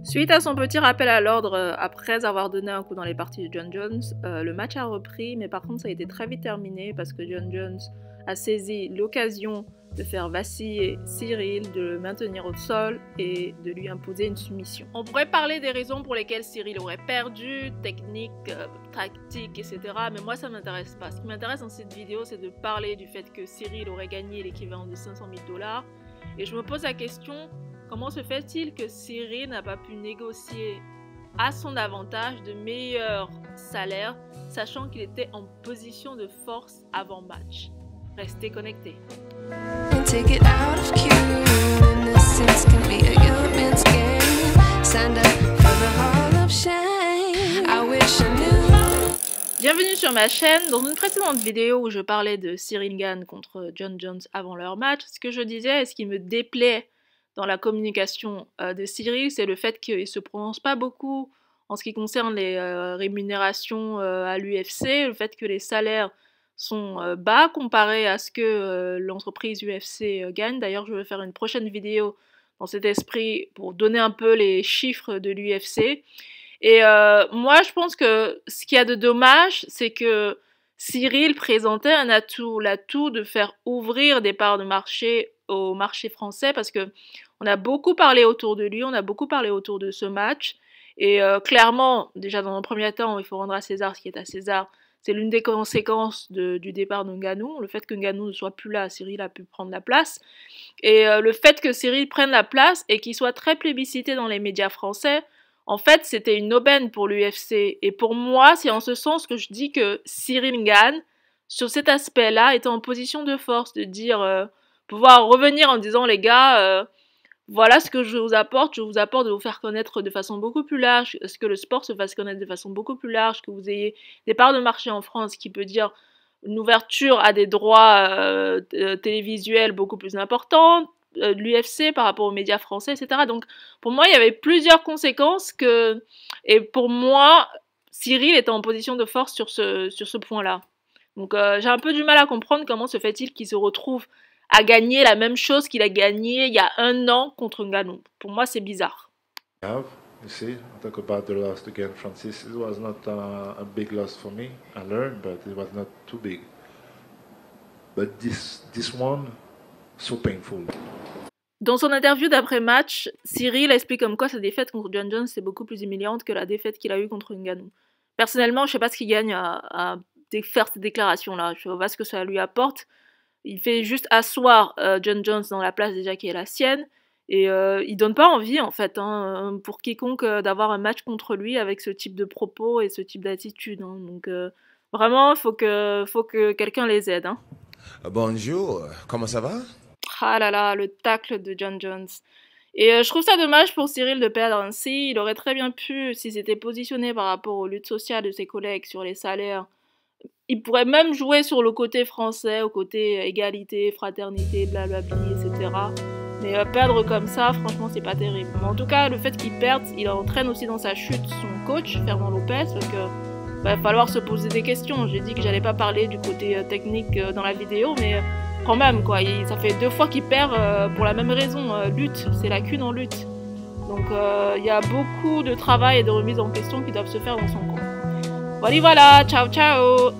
Suite à son petit rappel à l'ordre après avoir donné un coup dans les parties de Jon Jones, le match a repris, mais par contre ça a été très vite terminé parce que Jon Jones a saisi l'occasion de faire vaciller Ciryl, de le maintenir au sol et de lui imposer une soumission. On pourrait parler des raisons pour lesquelles Ciryl aurait perdu, technique, tactique, etc. Mais moi ça m'intéresse pas. Ce qui m'intéresse dans cette vidéo, c'est de parler du fait que Ciryl aurait gagné l'équivalent de 500 000 $. Et je me pose la question, comment se fait-il que Ciryl n'a pas pu négocier à son avantage de meilleurs salaires, sachant qu'il était en position de force avant match? Restez connectés. Bienvenue sur ma chaîne. Dans une précédente vidéo où je parlais de Ciryl Gane contre Jon Jones avant leur match, ce que je disais et ce qui me déplaît dans la communication de Ciryl, c'est le fait qu'il ne se prononce pas beaucoup en ce qui concerne les rémunérations à l'UFC, le fait que les salaires sont bas comparés à ce que l'entreprise UFC gagne. D'ailleurs, je vais faire une prochaine vidéo dans cet esprit pour donner un peu les chiffres de l'UFC. Et moi, je pense que ce qu'il y a de dommage, c'est que Ciryl présentait un atout, l'atout de faire ouvrir des parts de marché au marché français, parce que on a beaucoup parlé autour de lui, on a beaucoup parlé autour de ce match, et clairement, déjà dans un premier temps, il faut rendre à César ce qui est à César. C'est l'une des conséquences du départ de Ngannou, le fait que Ngannou ne soit plus là, Ciryl a pu prendre la place, et le fait que Ciryl prenne la place et qu'il soit très plébiscité dans les médias français. En fait, c'était une aubaine pour l'UFC. Et pour moi, c'est en ce sens que je dis que Ciryl Gane, sur cet aspect-là, était en position de force, de dire, pouvoir revenir en disant, les gars, voilà ce que je vous apporte de vous faire connaître de façon beaucoup plus large, ce que le sport se fasse connaître de façon beaucoup plus large, que vous ayez des parts de marché en France, qui peut dire une ouverture à des droits télévisuels beaucoup plus importants, de l'UFC par rapport aux médias français, etc. Donc pour moi, il y avait plusieurs conséquences et pour moi, Ciryl était en position de force sur ce point-là. Donc j'ai un peu du mal à comprendre comment se fait-il qu'il se retrouve à gagner la même chose qu'il a gagné il y a 1 an contre Ngannou. Pour moi, c'est bizarre. You see, I talk about the loss against Francis. It was not a big loss for me. I learned, but it was not too big. But this one, so painful. Dans son interview d'après-match, Ciryl explique comme quoi sa défaite contre Jon Jones est beaucoup plus humiliante que la défaite qu'il a eue contre Ngannou. Personnellement, je sais pas ce qu'il gagne à faire ces déclarations-là. Je sais pas ce que ça lui apporte. Il fait juste asseoir Jon Jones dans la place déjà qui est la sienne. Et il donne pas envie, en fait, hein, pour quiconque d'avoir un match contre lui avec ce type de propos et ce type d'attitude. Hein. Donc vraiment, faut que quelqu'un les aide. Hein. Bonjour, comment ça va? Ah là là, le tacle de Jon Jones. Et je trouve ça dommage pour Ciryl de perdre ainsi. Il aurait très bien pu, s'il s'était positionné par rapport aux luttes sociales de ses collègues sur les salaires, il pourrait même jouer sur le côté français, au côté égalité, fraternité, blablabla, etc. Mais perdre comme ça, franchement, c'est pas terrible. Mais en tout cas, le fait qu'il perde, il entraîne aussi dans sa chute son coach, Fernand Lopez, parce que va falloir se poser des questions. J'ai dit que j'allais pas parler du côté technique dans la vidéo, mais quand même, quoi. Ça fait 2 fois qu'il perd pour la même raison, lutte. C'est lacune en lutte. Donc il y a beaucoup de travail et de remise en question qui doivent se faire dans son camp. Voilà, ciao ciao.